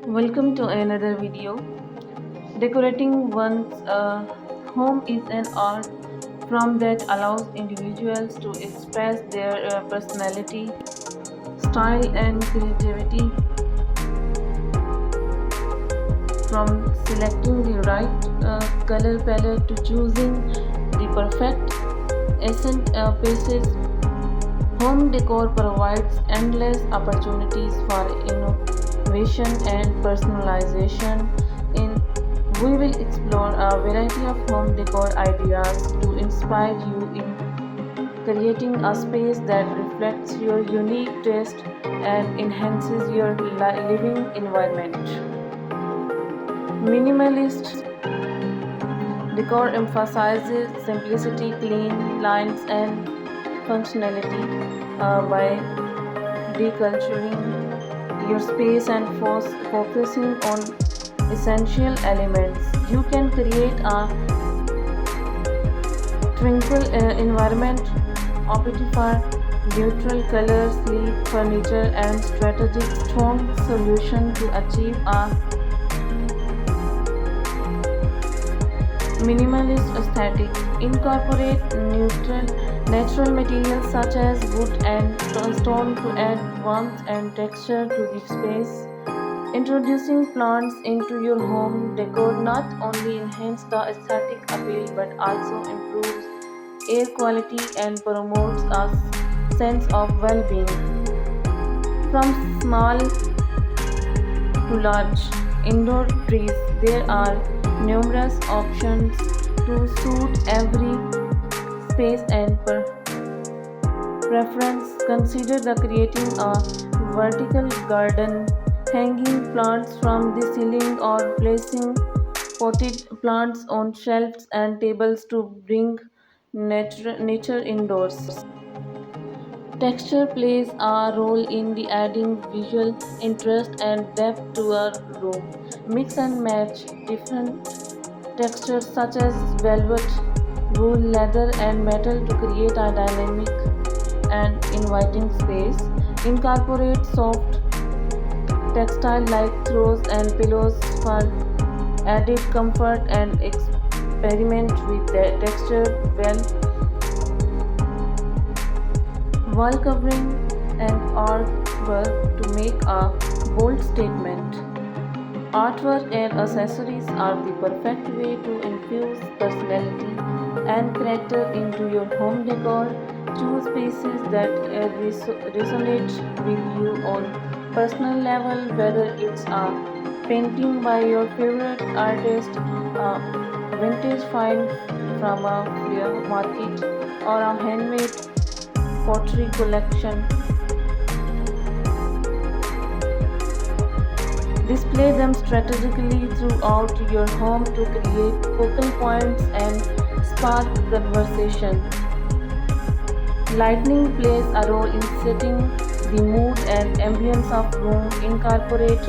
Welcome to another video. Decorating one's home is an art form that allows individuals to express their personality, style, and creativity. From selecting the right color palette to choosing the perfect accent pieces, home decor provides endless opportunities for innovation and personalization. In We will explore a variety of home decor ideas to inspire you in creating a space that reflects your unique taste and enhances your living environment. Minimalist decor emphasizes simplicity, clean lines, and functionality by deculturing your space and focusing on essential elements. You can create a tranquil environment, opting for neutral colors, sleek furniture, and strategic tone solution to achieve a minimalist aesthetic. Incorporate natural materials such as wood and stone to add warmth and texture to the space. Introducing plants into your home decor not only enhances the aesthetic appeal but also improves air quality and promotes a sense of well-being. From small to large indoor trees, there are numerous options to suit every space and preference. Consider the creating a vertical garden, hanging plants from the ceiling, or placing potted plants on shelves and tables to bring nature indoors. Texture plays a role in the adding visual interest and depth to a room. Mix and match different textures such as velvet, wool, leather, and metal to create a dynamic and inviting space. Incorporate soft textile like throws and pillows for added comfort and experiment with the texture wall covering and artwork to make a bold statement. Artwork and accessories are the perfect way to infuse personality and character into your home decor. Choose pieces that resonate with you on personal level, whether it's a painting by your favorite artist, a vintage find from a flea market, or a handmade pottery collection. Display them strategically throughout your home to create focal points and spark conversation. Lighting plays a role in setting the mood and ambience of room. Incorporate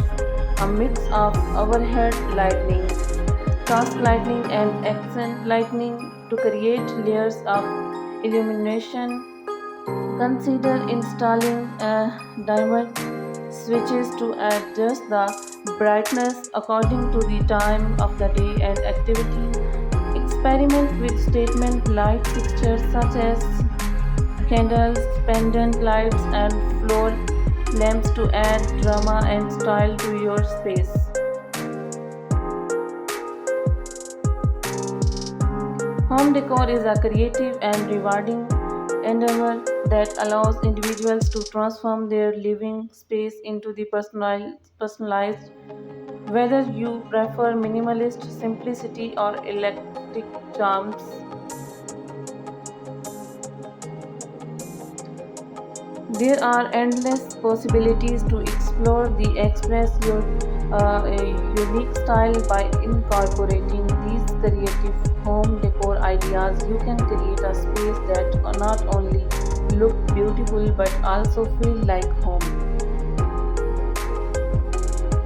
a mix of overhead lighting, cast lighting, and accent lighting to create layers of illumination. Consider installing dimmer switches to adjust the brightness according to the time of the day and activity. Experiment with statement light fixtures such as candles, pendant lights, and floor lamps to add drama and style to your space. Home decor is a creative and rewarding endeavor that allows individuals to transform their living space into the personalized. Whether you prefer minimalist simplicity or eclectic charms, there are endless possibilities to explore the express your unique style by incorporating these creative home decor ideas. You can create a space that not only look beautiful but also feel like home.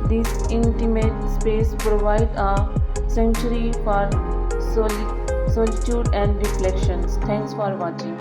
This intimate space provides a sanctuary for solitude and reflections. Thanks for watching.